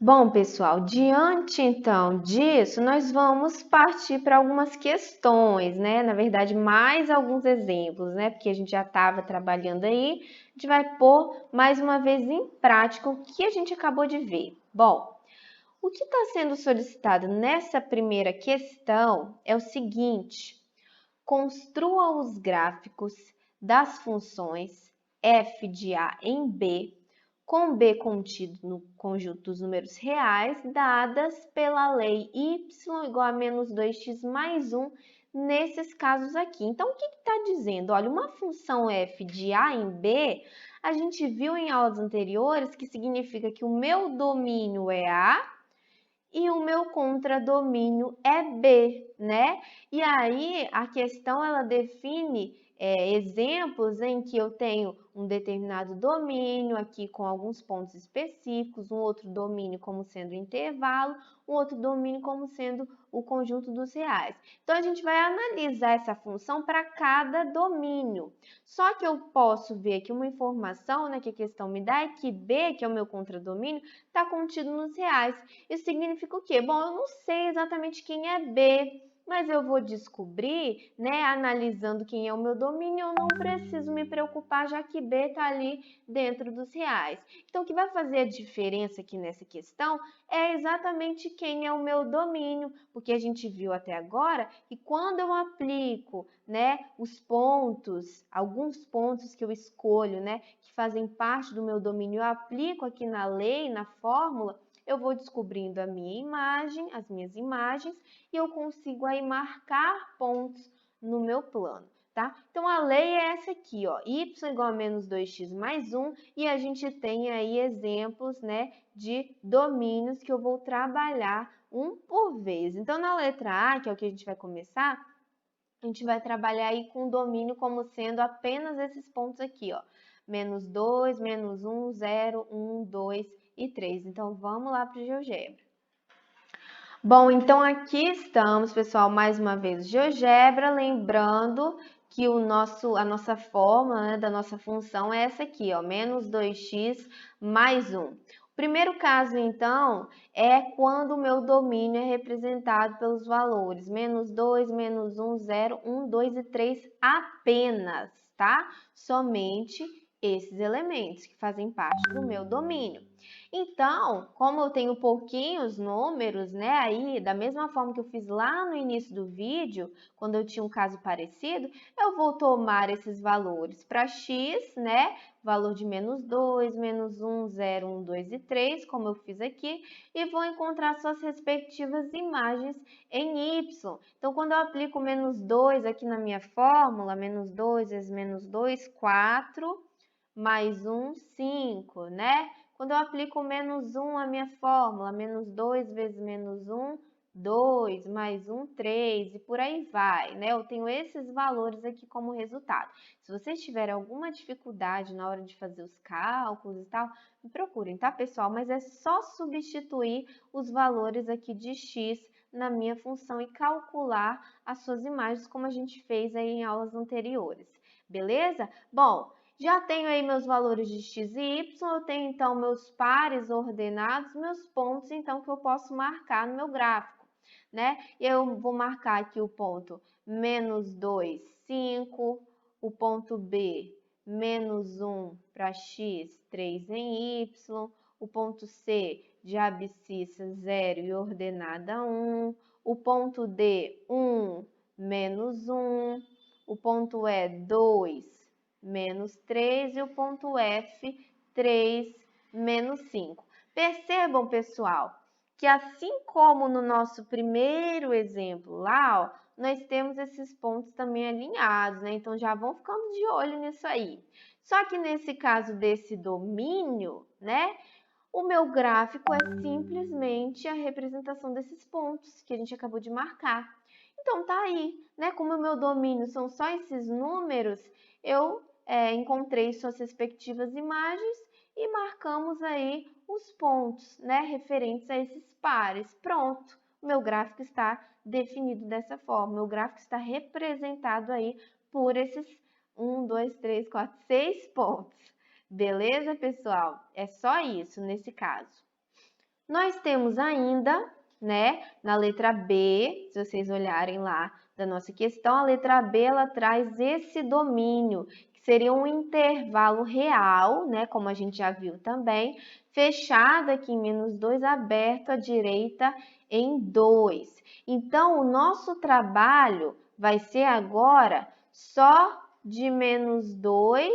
Bom, pessoal, diante então disso, nós vamos partir para algumas questões, né? Na verdade, mais alguns exemplos, né? Porque a gente já estava trabalhando aí, a gente vai pôr mais uma vez em prática o que a gente acabou de ver. Bom, o que está sendo solicitado nessa primeira questão é o seguinte: construa os gráficos das funções f de A em B, com B contido no conjunto dos números reais, dadas pela lei y igual a menos 2x mais 1, nesses casos aqui. Então, o que está dizendo? Olha, uma função f de A em B, a gente viu em aulas anteriores que significa que o meu domínio é A, e o meu contradomínio é B, né? E aí a questão ela define exemplos em que eu tenho um determinado domínio aqui com alguns pontos específicos, um outro domínio como sendo o intervalo, um outro domínio como sendo o conjunto dos reais. Então a gente vai analisar essa função para cada domínio. Só que eu posso ver aqui uma informação, né, que a questão me dá, é que B, que é o meu contradomínio, está contido nos reais. Isso significa o quê? Bom, eu não sei exatamente quem é B, mas eu vou descobrir, né, analisando quem é o meu domínio, eu não preciso me preocupar, já que B está ali dentro dos reais. Então, o que vai fazer a diferença aqui nessa questão é exatamente quem é o meu domínio, porque a gente viu até agora que quando eu aplico, né, os pontos, alguns pontos que eu escolho, né, que fazem parte do meu domínio, eu aplico aqui na lei, na fórmula, eu vou descobrindo a minha imagem, as minhas imagens, e eu consigo aí marcar pontos no meu plano, tá? Então, a lei é essa aqui, ó, y igual a menos 2x mais 1, e a gente tem aí exemplos, né, de domínios que eu vou trabalhar um por vez. Então, na letra A, que é o que a gente vai começar, a gente vai trabalhar aí com o domínio como sendo apenas esses pontos aqui, ó. Menos 2, menos 1, 0, 1, 2 e 3. Então, vamos lá para o GeoGebra. Bom, então aqui estamos, pessoal, mais uma vez, GeoGebra, lembrando que a nossa fórmula, né, da nossa função é essa aqui, ó, menos 2x mais 1. O primeiro caso, então, é quando o meu domínio é representado pelos valores menos 2, menos 1, 0, 1, 2 e 3 apenas, tá? Somente esses elementos que fazem parte do meu domínio. Então, como eu tenho pouquinhos números, né, aí, da mesma forma que eu fiz lá no início do vídeo, quando eu tinha um caso parecido, eu vou tomar esses valores para x, né, valor de menos 2, menos 1, 0, 1, 2 e 3, como eu fiz aqui, e vou encontrar suas respectivas imagens em y. Então, quando eu aplico menos 2 aqui na minha fórmula, menos 2 vezes menos 2, 4, mais 1, 5, né? Quando eu aplico menos 1 à minha fórmula, menos 2 vezes menos 1, 2, mais 1, 3, e por aí vai, né? Eu tenho esses valores aqui como resultado. Se vocês tiverem alguma dificuldade na hora de fazer os cálculos e tal, me procurem, tá, pessoal? Mas é só substituir os valores aqui de x na minha função e calcular as suas imagens, como a gente fez aí em aulas anteriores. Beleza? Bom, já tenho aí meus valores de x e y, eu tenho então meus pares ordenados, meus pontos então que eu posso marcar no meu gráfico, né? Eu vou marcar aqui o ponto menos 2, 5, o ponto B, menos 1 para x, 3 em y, o ponto C de abscissa 0 e ordenada 1, o ponto D, 1, menos 1, o ponto E, 2, menos 3 e o ponto F, 3, menos 5. Percebam, pessoal, que assim como no nosso primeiro exemplo lá, ó, nós temos esses pontos também alinhados, né? Então, já vão ficando de olho nisso aí. Só que nesse caso desse domínio, né? O meu gráfico é simplesmente a representação desses pontos que a gente acabou de marcar. Então, tá aí, né? Como o meu domínio são só esses números, eu encontrei suas respectivas imagens e marcamos aí os pontos, né? Referentes a esses pares. Pronto, o meu gráfico está definido dessa forma. O meu gráfico está representado aí por esses 1, 2, 3, 4, 6 pontos. Beleza, pessoal? É só isso nesse caso. Nós temos ainda, né, na letra B, se vocês olharem lá da nossa questão, a letra B ela traz esse domínio, que seria um intervalo real, né, como a gente já viu também, fechado aqui em -2, aberto à direita em 2. Então, o nosso trabalho vai ser agora só de -2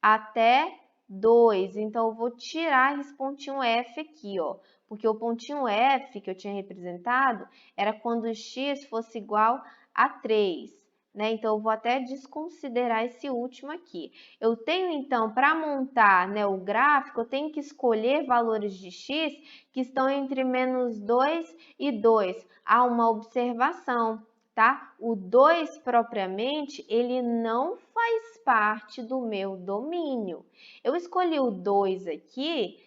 até 2. Então, eu vou tirar esse pontinho F aqui, ó. Porque o pontinho F que eu tinha representado era quando x fosse igual a 3. Né? Então, eu vou até desconsiderar esse último aqui. Eu tenho, então, para montar, né, o gráfico, eu tenho que escolher valores de x que estão entre -2 e 2. Há uma observação, tá? O 2 propriamente, ele não faz parte do meu domínio. Eu escolhi o 2 aqui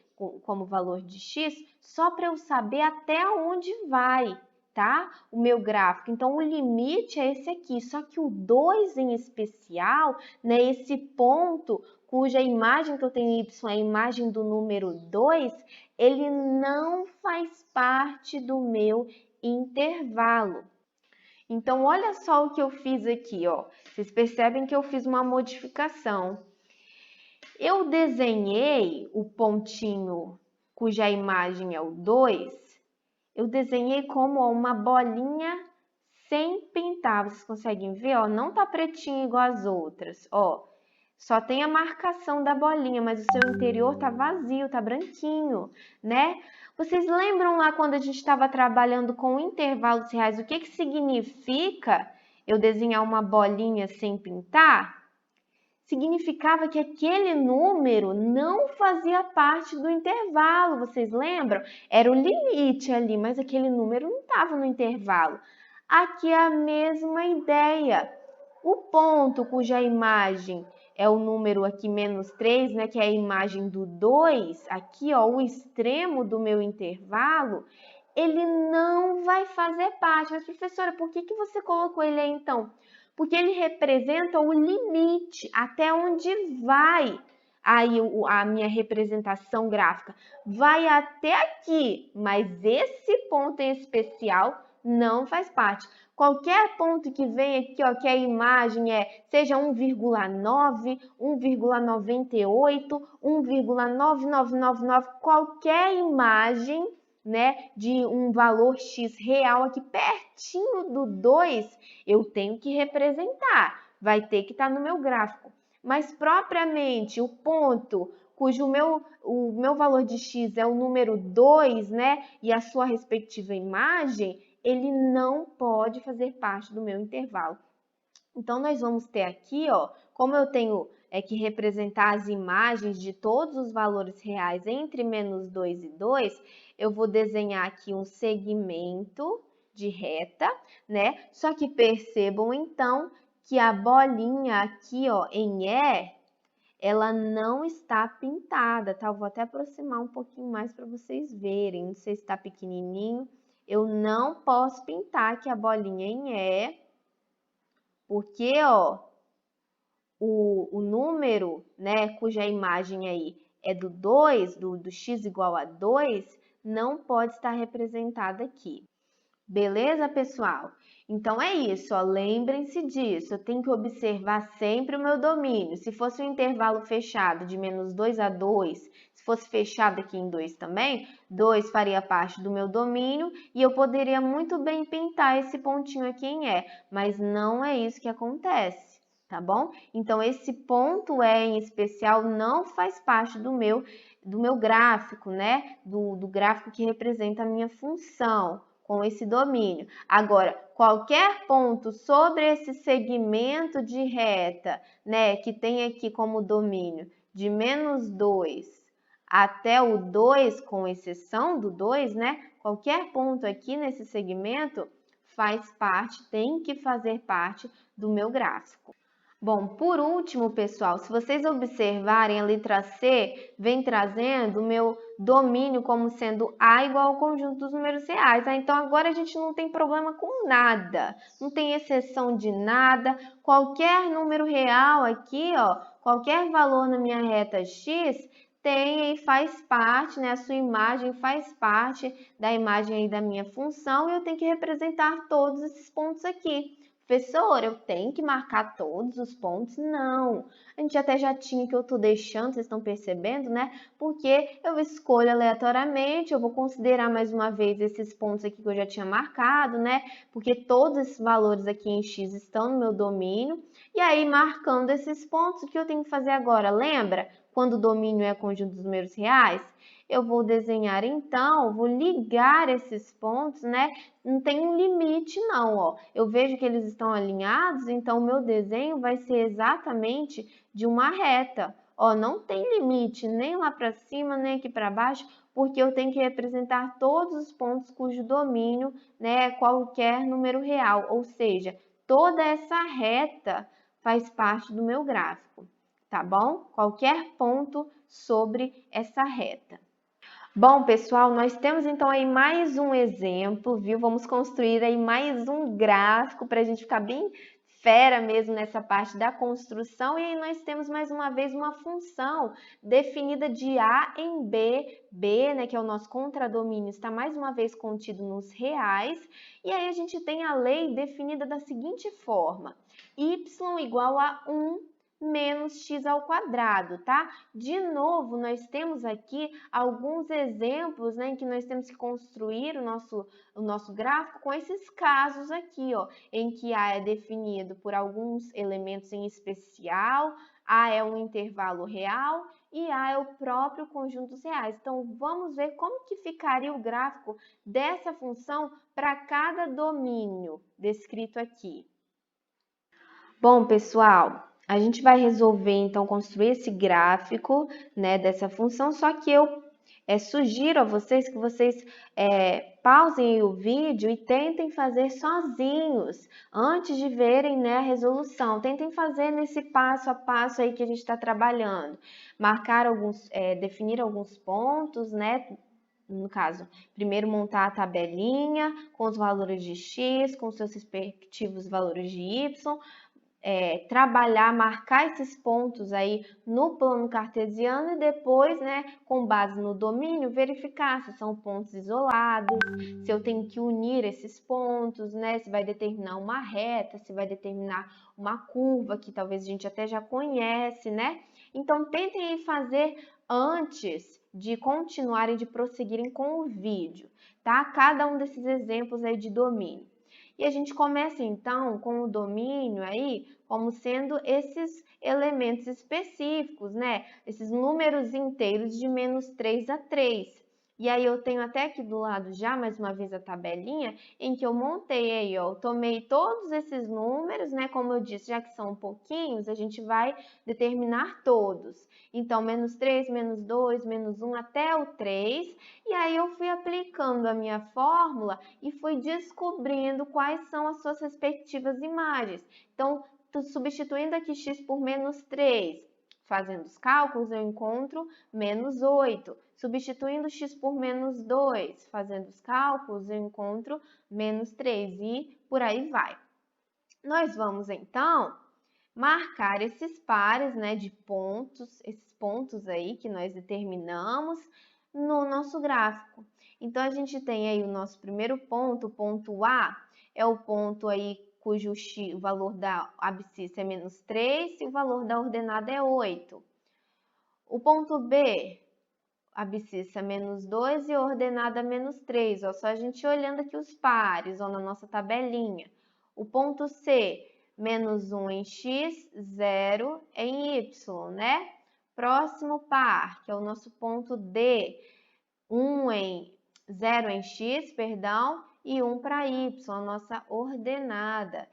como valor de x só para eu saber até onde vai, tá? O meu gráfico. Então, o limite é esse aqui, só que o 2 em especial, né, esse ponto cuja imagem que eu tenho y é a imagem do número 2, ele não faz parte do meu intervalo. Então, olha só o que eu fiz aqui, ó. Vocês percebem que eu fiz uma modificação. Eu desenhei o pontinho cuja imagem é o 2, eu desenhei como uma bolinha sem pintar. Vocês conseguem ver? Ó, não tá pretinho igual as outras, ó. Só tem a marcação da bolinha, mas o seu interior tá vazio, tá branquinho, né? Vocês lembram lá quando a gente estava trabalhando com intervalos reais, o que que significa eu desenhar uma bolinha sem pintar? Significava que aquele número não fazia parte do intervalo, vocês lembram? Era o limite ali, mas aquele número não estava no intervalo. Aqui é a mesma ideia. O ponto cuja imagem é o número aqui -3, né, que é a imagem do 2, aqui, ó, o extremo do meu intervalo, ele não vai fazer parte. Mas, professora, por que você colocou ele aí, então? Porque ele representa o limite, até onde vai aí a minha representação gráfica. Vai até aqui, mas esse ponto em especial não faz parte. Qualquer ponto que vem aqui, ó, que a imagem seja 1,9, 1,98, 1,9999, qualquer imagem, né, de um valor x real aqui pertinho do 2, eu tenho que representar, vai ter que estar no meu gráfico. Mas propriamente o ponto cujo o meu valor de x é o número 2, né, e a sua respectiva imagem, ele não pode fazer parte do meu intervalo. Então, nós vamos ter aqui, ó, como eu tenho que representar as imagens de todos os valores reais entre -2 e 2, eu vou desenhar aqui um segmento de reta, né? Só que percebam, então, que a bolinha aqui, ó, em E, ela não está pintada, tá? Eu vou até aproximar um pouquinho mais para vocês verem. Não sei se está pequenininho. Eu não posso pintar aqui a bolinha em E, porque, ó, o número, né, cuja imagem aí é do 2, do x igual a 2, não pode estar representada aqui. Beleza, pessoal? Então é isso, ó, lembrem-se disso, eu tenho que observar sempre o meu domínio. Se fosse um intervalo fechado de -2 a 2, se fosse fechado aqui em 2 também, 2 faria parte do meu domínio e eu poderia muito bem pintar esse pontinho aqui em E, mas não é isso que acontece, tá bom? Então esse ponto E em especial não faz parte do meu gráfico, né? Do gráfico que representa a minha função com esse domínio. Agora, qualquer ponto sobre esse segmento de reta, né, que tem aqui como domínio de -2 até o 2, com exceção do 2, né, qualquer ponto aqui nesse segmento faz parte, tem que fazer parte do meu gráfico. Bom, por último, pessoal, se vocês observarem, a letra C vem trazendo o meu domínio como sendo A igual ao conjunto dos números reais. Então, agora a gente não tem problema com nada, não tem exceção de nada. Qualquer número real aqui, ó, qualquer valor na minha reta X, tem e faz parte, né? A sua imagem faz parte da imagem aí da minha função e eu tenho que representar todos esses pontos aqui. Professor, eu tenho que marcar todos os pontos? Não. A gente até já tinha que eu estou deixando, vocês estão percebendo, né? Porque eu escolho aleatoriamente, eu vou considerar mais uma vez esses pontos aqui que eu já tinha marcado, né? Porque todos esses valores aqui em x estão no meu domínio. E aí, marcando esses pontos, o que eu tenho que fazer agora? Lembra? Quando o domínio é conjunto dos números reais? Eu vou desenhar então, vou ligar esses pontos, né? Não tem um limite não, ó. Eu vejo que eles estão alinhados, então o meu desenho vai ser exatamente de uma reta. Ó, não tem limite nem lá para cima, nem aqui para baixo, porque eu tenho que representar todos os pontos cujo domínio, né, é qualquer número real, ou seja, toda essa reta faz parte do meu gráfico, tá bom? Qualquer ponto sobre essa reta. Bom, pessoal, nós temos então aí mais um exemplo, viu? Vamos construir aí mais um gráfico para a gente ficar bem fera mesmo nessa parte da construção. E aí nós temos mais uma vez uma função definida de A em B, B, né, que é o nosso contradomínio, está mais uma vez contido nos reais. E aí a gente tem a lei definida da seguinte forma: y igual a 1 menos x ao quadrado, tá? De novo, nós temos aqui alguns exemplos, né, em que nós temos que construir o nosso gráfico com esses casos aqui, ó, em que A é definido por alguns elementos em especial, A é um intervalo real e A é o próprio conjunto dos reais. Então, vamos ver como que ficaria o gráfico dessa função para cada domínio descrito aqui. Bom, pessoal, a gente vai resolver, então, construir esse gráfico, né, dessa função, só que eu sugiro a vocês que vocês pausem o vídeo e tentem fazer sozinhos, antes de verem, né, a resolução. Tentem fazer nesse passo a passo aí que a gente está trabalhando. Definir alguns pontos, né, no caso, primeiro montar a tabelinha com os valores de x, com seus respectivos valores de y, trabalhar, marcar esses pontos aí no plano cartesiano e depois, né, com base no domínio, verificar se são pontos isolados, se eu tenho que unir esses pontos, né, se vai determinar uma reta, se vai determinar uma curva, que talvez a gente até já conhece, né? Então, tentem fazer antes de continuarem, de prosseguirem com o vídeo, tá? Cada um desses exemplos aí de domínio. E a gente começa então com o domínio aí como sendo esses elementos específicos, né? Esses números inteiros de menos 3 a 3. E aí eu tenho até aqui do lado já, mais uma vez, a tabelinha em que eu montei aí, ó. Eu tomei todos esses números, né? Como eu disse, já que são pouquinhos, a gente vai determinar todos. Então, menos 3, menos 2, menos 1 até o 3. E aí eu fui aplicando a minha fórmula e fui descobrindo quais são as suas respectivas imagens. Então, substituindo aqui x por menos 3, fazendo os cálculos, eu encontro menos 8. Substituindo x por menos 2, fazendo os cálculos, eu encontro menos 3 e por aí vai. Nós vamos, então, marcar esses pares, né, de pontos, esses pontos aí que nós determinamos no nosso gráfico. Então, a gente tem aí o nosso primeiro ponto, o ponto A, é o ponto aí cujo o valor da abscissa é menos 3 e o valor da ordenada é 8. O ponto B, abscissa menos 2 e a ordenada menos 3. Ó, só a gente olhando aqui os pares, ó, na nossa tabelinha. O ponto C, menos 1 em x, 0 em y, né? Próximo par, que é o nosso ponto D, 0 em x, perdão, e 1 para y, a nossa ordenada.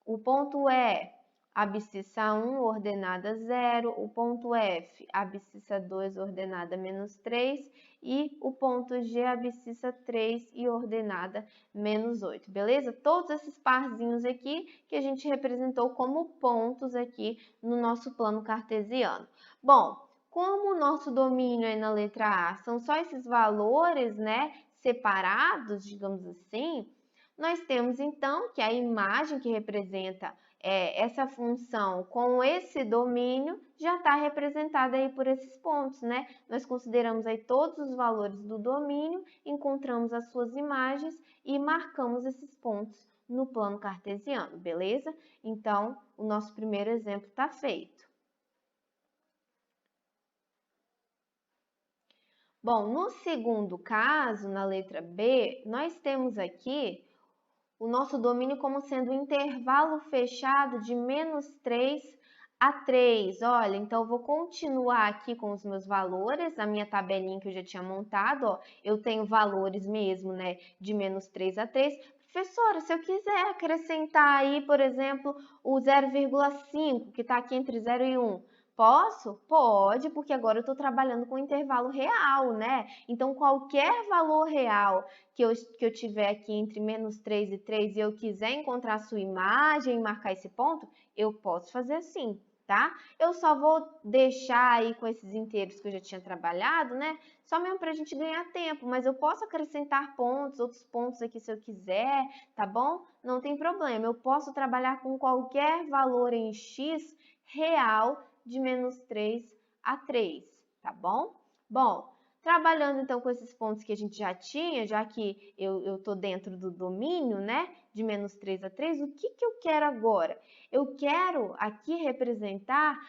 O ponto E, abscissa 1, ordenada 0. O ponto F, abscissa 2, ordenada menos 3. E o ponto G, abscissa 3 e ordenada menos 8. Beleza? Todos esses parzinhos aqui que a gente representou como pontos aqui no nosso plano cartesiano. Bom, como o nosso domínio aí na letra A são só esses valores, né, separados, digamos assim, nós temos então que a imagem que representa essa função com esse domínio já está representada aí por esses pontos, né? Nós consideramos aí todos os valores do domínio, encontramos as suas imagens e marcamos esses pontos no plano cartesiano, beleza? Então, o nosso primeiro exemplo está feito. Bom, no segundo caso, na letra B, nós temos aqui o nosso domínio como sendo um intervalo fechado de -3 a 3. Olha, então eu vou continuar aqui com os meus valores, a minha tabelinha que eu já tinha montado, ó, eu tenho valores mesmo, né, de -3 a 3. Professora, se eu quiser acrescentar aí, por exemplo, o 0,5, que está aqui entre 0 e 1, posso? Pode, porque agora eu estou trabalhando com intervalo real, né? Então, qualquer valor real que eu tiver aqui entre -3 e 3 e eu quiser encontrar a sua imagem e marcar esse ponto, eu posso fazer assim, tá? Eu só vou deixar aí com esses inteiros que eu já tinha trabalhado, né? Só mesmo para a gente ganhar tempo, mas eu posso acrescentar pontos, outros pontos aqui se eu quiser, tá bom? Não tem problema, eu posso trabalhar com qualquer valor em x real de -3 a 3, tá bom? Bom, trabalhando então com esses pontos que a gente já tinha, já que eu estou dentro do domínio, né, de -3 a 3, o que eu quero agora? Eu quero aqui representar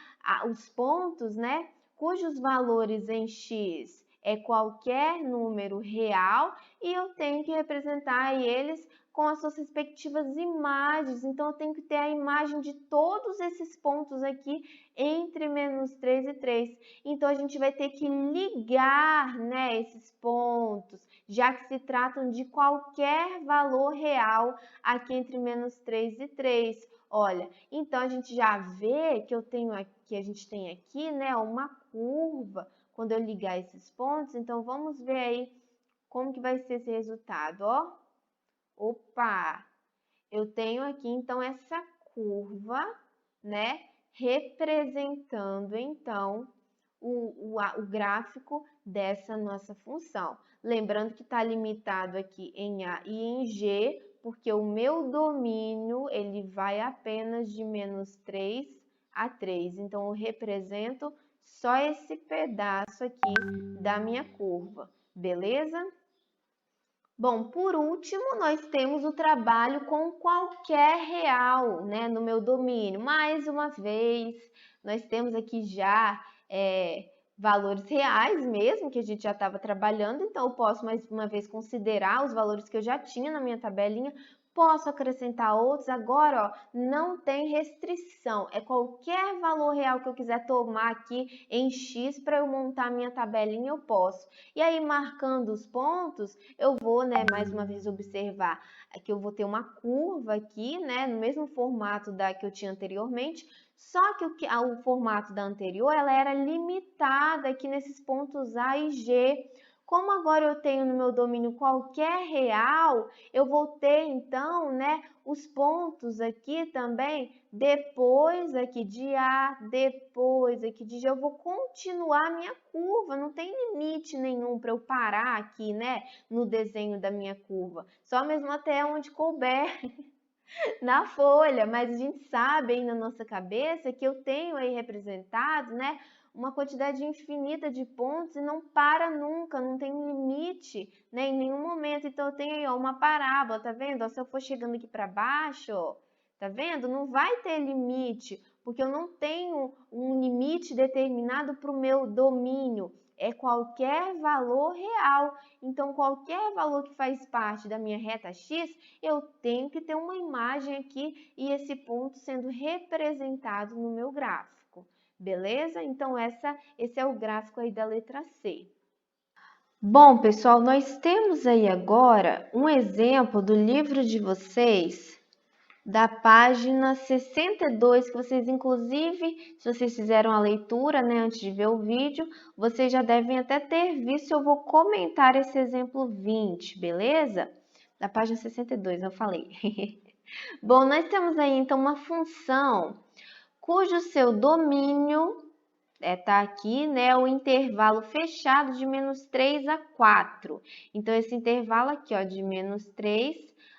os pontos, né, cujos valores em x é qualquer número real e eu tenho que representar eles com as suas respectivas imagens. Então, eu tenho que ter a imagem de todos esses pontos aqui entre -3 e 3. Então, a gente vai ter que ligar, né, esses pontos, já que se tratam de qualquer valor real aqui entre -3 e 3. Olha, então a gente já vê que a gente tem aqui, né, uma curva quando eu ligar esses pontos. Então, vamos ver aí como que vai ser esse resultado, ó. Opa! Eu tenho aqui, então, essa curva, né, representando, então, o gráfico dessa nossa função. Lembrando que está limitado aqui em A e em G, porque o meu domínio, ele vai apenas de -3 a 3. Então, eu represento só esse pedaço aqui da minha curva, beleza? Bom, por último, nós temos o trabalho com qualquer real, né, no meu domínio. Mais uma vez, nós temos aqui já valores reais mesmo, que a gente já estava trabalhando, então eu posso mais uma vez considerar os valores que eu já tinha na minha tabelinha, posso acrescentar outros. Agora, ó, não tem restrição, é qualquer valor real que eu quiser tomar aqui em X para eu montar a minha tabelinha, eu posso. E aí, marcando os pontos, eu vou, né, mais uma vez observar que eu vou ter uma curva aqui, né, no mesmo formato da que eu tinha anteriormente, só que o formato da anterior, ela era limitada aqui nesses pontos A e G. Como agora eu tenho no meu domínio qualquer real, eu vou ter então, né, os pontos aqui também, depois aqui de A, depois aqui de G, eu vou continuar a minha curva, não tem limite nenhum para eu parar aqui, né, no desenho da minha curva, só mesmo até onde couber na folha, mas a gente sabe aí na nossa cabeça que eu tenho aí representado, né, uma quantidade infinita de pontos e não para nunca, não tem limite, né, em nenhum momento. Então, eu tenho aí, ó, uma parábola, tá vendo? Ó, se eu for chegando aqui para baixo, ó, tá vendo? Não vai ter limite, porque eu não tenho um limite determinado para o meu domínio. É qualquer valor real. Então, qualquer valor que faz parte da minha reta X, eu tenho que ter uma imagem aqui e esse ponto sendo representado no meu gráfico. Beleza? Então, esse é o gráfico aí da letra C. Bom, pessoal, nós temos aí agora um exemplo do livro de vocês, da página 62, que vocês, inclusive, se vocês fizeram a leitura, né, antes de ver o vídeo, vocês já devem até ter visto. Eu vou comentar esse exemplo 20, beleza? Da página 62, eu falei. Bom, nós temos aí, então, uma função cujo seu domínio tá aqui, né, o intervalo fechado de -3 a 4. Então, esse intervalo aqui, ó, de -3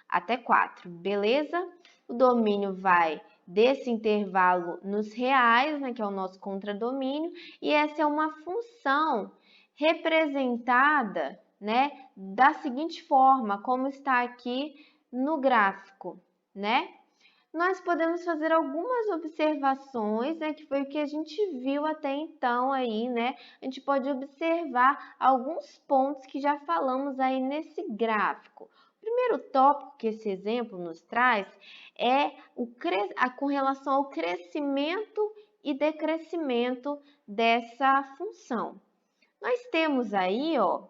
até 4, beleza? O domínio vai desse intervalo nos reais, né, que é o nosso contradomínio, e essa é uma função representada, né, da seguinte forma, como está aqui no gráfico, né? Nós podemos fazer algumas observações, né, que foi o que a gente viu até então aí, né? A gente pode observar alguns pontos que já falamos aí nesse gráfico. O primeiro tópico que esse exemplo nos traz é com relação ao crescimento e decrescimento dessa função. Nós temos aí, ó,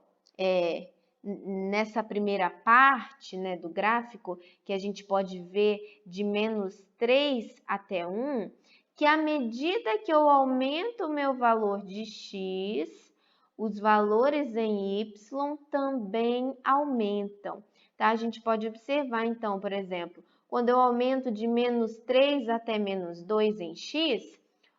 nessa primeira parte, né, do gráfico, que a gente pode ver de menos 3 até 1, que à medida que eu aumento o meu valor de x, os valores em y também aumentam, tá? A gente pode observar, então, por exemplo, quando eu aumento de menos 3 até menos 2 em x,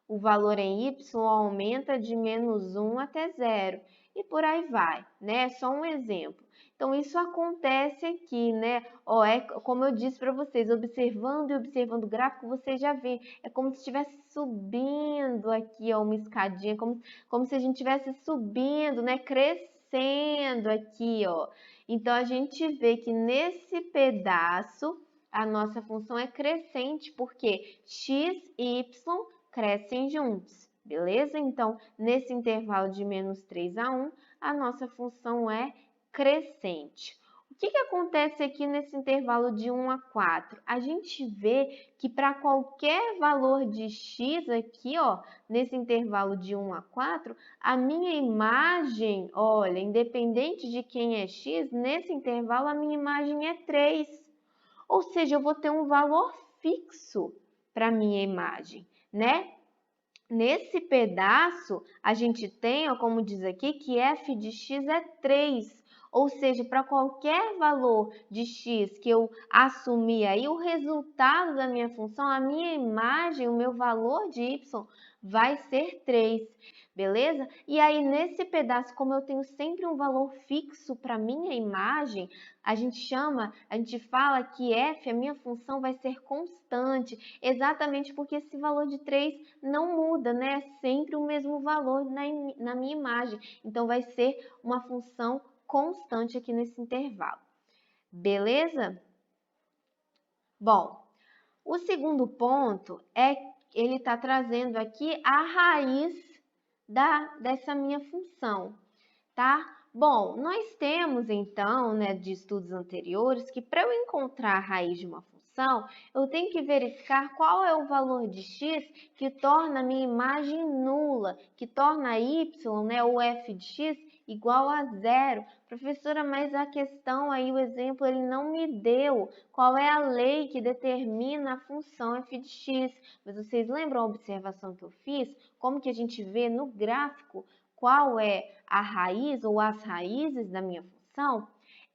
o valor em y aumenta de menos 1 até 0 e por aí vai, né? Só um exemplo. Então, isso acontece aqui, né? Ó, é como eu disse para vocês, observando e observando o gráfico, vocês já veem. É como se estivesse subindo aqui, ó, uma escadinha, como se a gente estivesse subindo, né? Crescendo aqui, ó. Então, a gente vê que nesse pedaço, a nossa função é crescente, porque x e y crescem juntos, beleza? Então, nesse intervalo de menos 3 a 1, a nossa função é crescente. O que acontece aqui nesse intervalo de 1 a 4? A gente vê que para qualquer valor de x aqui, ó, nesse intervalo de 1 a 4, a minha imagem, olha, independente de quem é x, nesse intervalo a minha imagem é 3. Ou seja, eu vou ter um valor fixo para a minha imagem, né? Nesse pedaço, a gente tem, ó, como diz aqui, que f de x é 3. Ou seja, para qualquer valor de x que eu assumir aí, o resultado da minha função, a minha imagem, o meu valor de y vai ser 3, beleza? E aí, nesse pedaço, como eu tenho sempre um valor fixo para minha imagem, a gente fala que f, a minha função, vai ser constante, exatamente porque esse valor de 3 não muda, né? É sempre o mesmo valor na minha imagem. Então, vai ser uma função constante aqui nesse intervalo. Beleza? Bom, o segundo ponto ele está trazendo aqui a raiz dessa minha função, tá? Bom, nós temos então, né, de estudos anteriores, que para eu encontrar a raiz de uma função, eu tenho que verificar qual é o valor de x que torna a minha imagem nula, que torna y, né, o f de x, igual a 0. Professora, mas a questão aí, o exemplo, ele não me deu qual é a lei que determina a função f de x. Mas vocês lembram a observação que eu fiz? Como que a gente vê no gráfico qual é a raiz ou as raízes da minha função?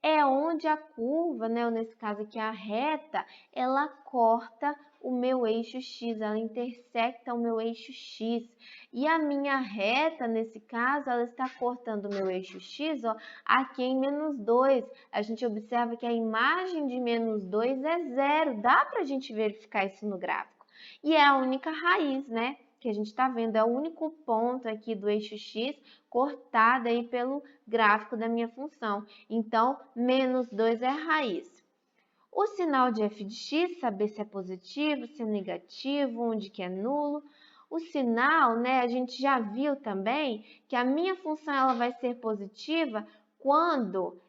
É onde a curva, né, ou nesse caso aqui a reta, ela corta o meu eixo x, ela intersecta o meu eixo x. E a minha reta, nesse caso, ela está cortando o meu eixo x, ó, aqui em menos 2. A gente observa que a imagem de menos 2 é 0. Dá para a gente verificar isso no gráfico. E é a única raiz, né, que a gente está vendo, é o único ponto aqui do eixo x cortado aí pelo gráfico da minha função. Então, menos 2 é a raiz. O sinal de f de x, saber se é positivo, se é negativo, onde que é nulo. O sinal, né, a gente já viu também que a minha função ela vai ser positiva quando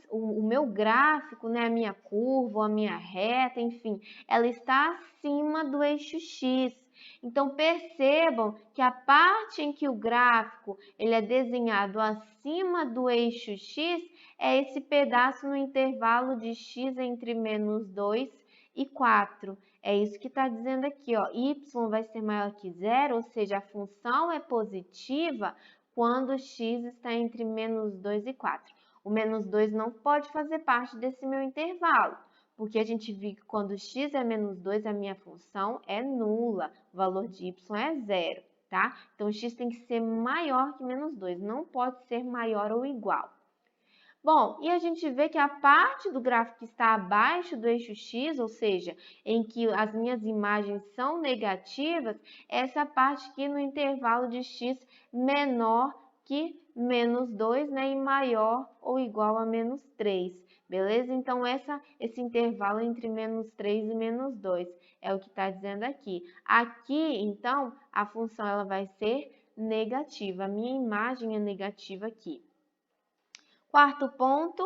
o meu gráfico, né, a minha curva, a minha reta, enfim, ela está acima do eixo x. Então, percebam que a parte em que o gráfico ele é desenhado acima do eixo x é esse pedaço no intervalo de x entre menos 2 e 4. É isso que está dizendo aqui, ó. Y vai ser maior que 0, ou seja, a função é positiva quando x está entre menos 2 e 4. O menos 2 não pode fazer parte desse meu intervalo, porque a gente viu que quando x é menos 2, a minha função é nula, o valor de y é 0, tá? Então, x tem que ser maior que menos 2, não pode ser maior ou igual. Bom, e a gente vê que a parte do gráfico que está abaixo do eixo X, ou seja, em que as minhas imagens são negativas, essa parte aqui no intervalo de X menor que menos 2, né, e maior ou igual a menos 3, beleza? Então, esse intervalo entre menos 3 e menos 2 é o que está dizendo aqui. Aqui, então, a função ela vai ser negativa, a minha imagem é negativa aqui. Quarto ponto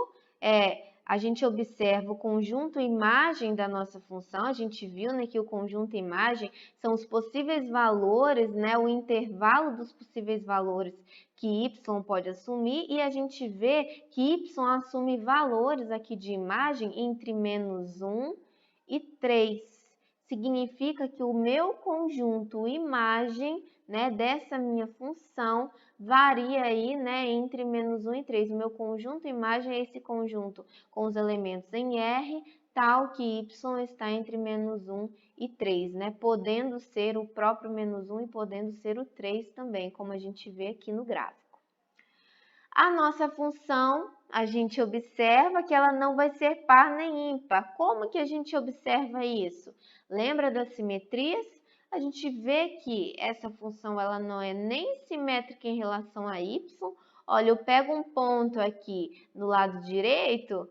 a gente observa o conjunto imagem da nossa função. A gente viu, né, que o conjunto imagem são os possíveis valores, né, o intervalo dos possíveis valores que y pode assumir, e a gente vê que y assume valores aqui de imagem entre menos 1 e 3. Significa que o meu conjunto imagem, né, dessa minha função varia aí, né, entre menos 1 e 3. O meu conjunto imagem é esse conjunto com os elementos em R, tal que y está entre menos 1 e 3, né, podendo ser o próprio menos 1 e podendo ser o 3 também, como a gente vê aqui no gráfico. A nossa função, a gente observa que ela não vai ser par nem ímpar. Como que a gente observa isso? Lembra das simetrias? A gente vê que essa função ela não é nem simétrica em relação a y. Olha, eu pego um ponto aqui do lado direito,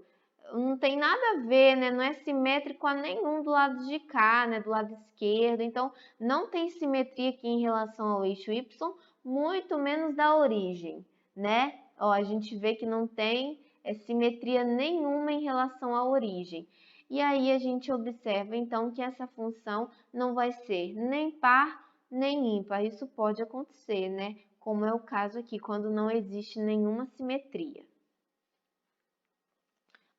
não tem nada a ver, né? Não é simétrico a nenhum do lado de cá, né? Do lado esquerdo. Então, não tem simetria aqui em relação ao eixo y, muito menos da origem, né? Ó, a gente vê que não tem simetria nenhuma em relação à origem. E aí a gente observa então que essa função não vai ser nem par nem ímpar. Isso pode acontecer, né? Como é o caso aqui, quando não existe nenhuma simetria.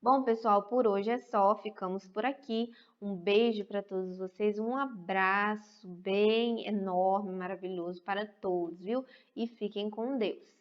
Bom, pessoal, por hoje é só. Ficamos por aqui. Um beijo para todos vocês, um abraço bem enorme, maravilhoso para todos, viu? E fiquem com Deus.